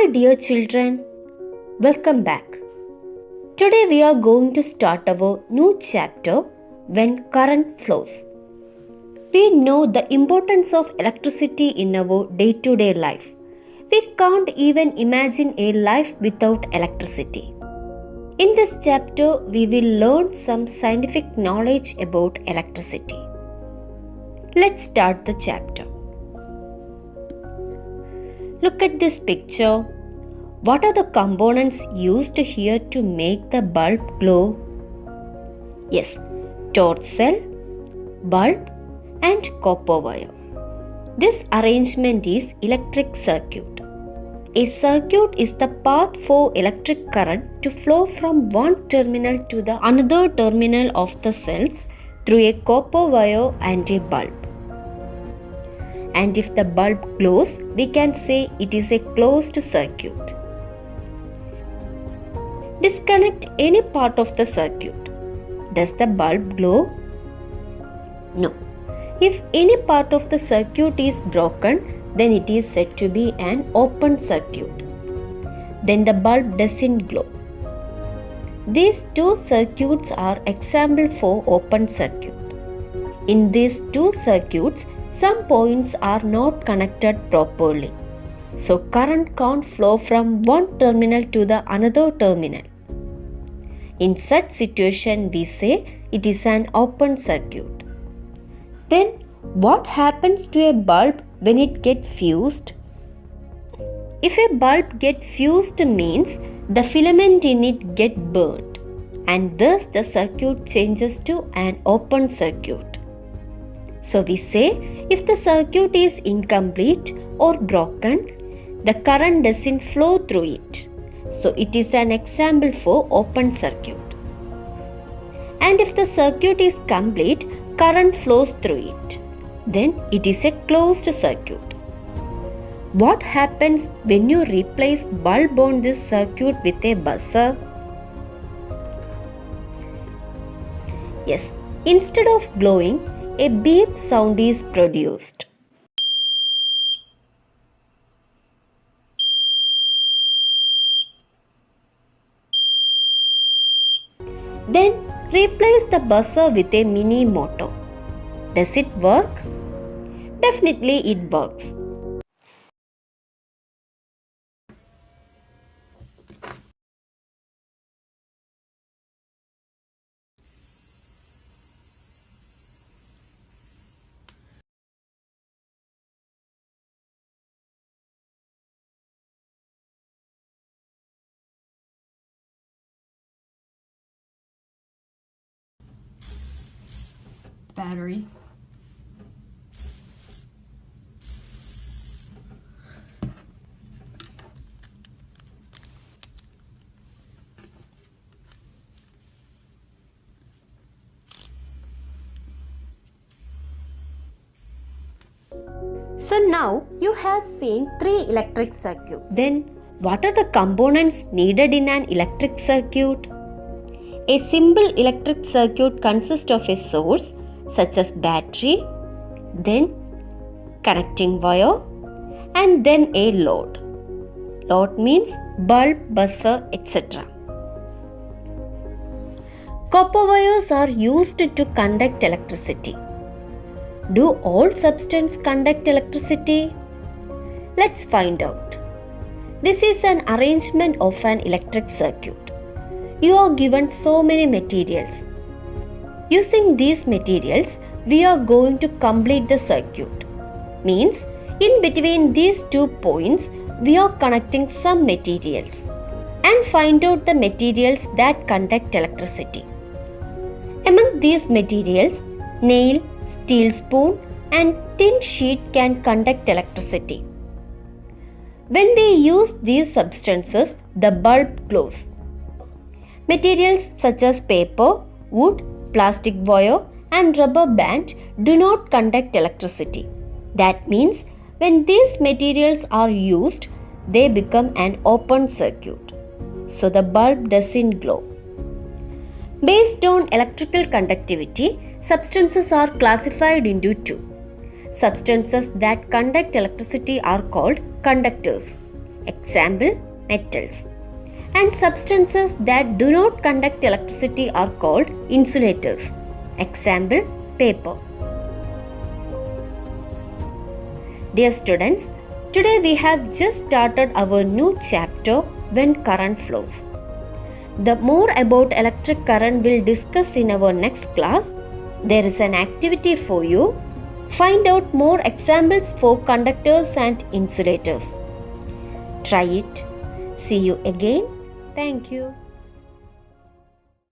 Hi dear children, welcome back. Today we are going to start our new chapter when current flows. We know the importance of electricity in our day-to-day life. We can't even imagine a life without electricity. In this chapter, we will learn some scientific knowledge about electricity. Let's start the chapter. Look at this picture. What are the components used here to make the bulb glow? Yes, torch cell, bulb and copper wire. This arrangement is electric circuit. A circuit is the path for electric current to flow from one terminal to the another terminal of the cells through a copper wire and a bulb. And if the bulb glows, we can say it is a closed circuit. Disconnect any part of the circuit. Does the bulb glow? No. If any part of the circuit is broken, then it is said to be an open circuit. Then the bulb doesn't glow. These two circuits are example for open circuit. In these two circuits, some points are not connected properly. So current can't flow from one terminal to the another terminal. In such situation, we say it is an open circuit. Then what happens to a bulb when it gets fused? If a bulb gets fused means the filament in it gets burnt, and thus the circuit changes to an open circuit. So we say if the circuit is incomplete or broken, the current doesn't flow through it. So it is an example for open circuit. And if the circuit is complete, current flows through it. Then it is a closed circuit. What happens when you replace bulb on this circuit with a buzzer? Yes, instead of glowing, a beep sound is produced. Then replace the buzzer with a mini motor. Does it work? Definitely it works. Battery. So now you have seen 3 electric circuits. Then what are the components needed in an electric circuit? A simple electric circuit consists of a source such as battery, then connecting wire, and then a load. Load means bulb, buzzer, etc. Copper wires are used to conduct electricity. Do all substances conduct electricity? Let's find out. This is an arrangement of an electric circuit. You are given so many materials. Using these materials, we are going to complete the circuit. Means, in between these 2 points, we are connecting some materials and find out the materials that conduct electricity. Among these materials, nail, steel spoon and tin sheet can conduct electricity. When we use these substances, the bulb glows. Materials such as paper, wood, plastic wire and rubber band do not conduct electricity. That means when these materials are used, they become an open circuit. So the bulb doesn't glow. Based on electrical conductivity, substances are classified into 2. Substances that conduct electricity are called conductors Example, metals. And substances that do not conduct electricity are called insulators. Example, paper. Dear students, today we have just started our new chapter, When Current Flows. The more about electric current we'll discuss in our next class. There is an activity for you. Find out more examples for conductors and insulators. Try it. See you again. Thank you.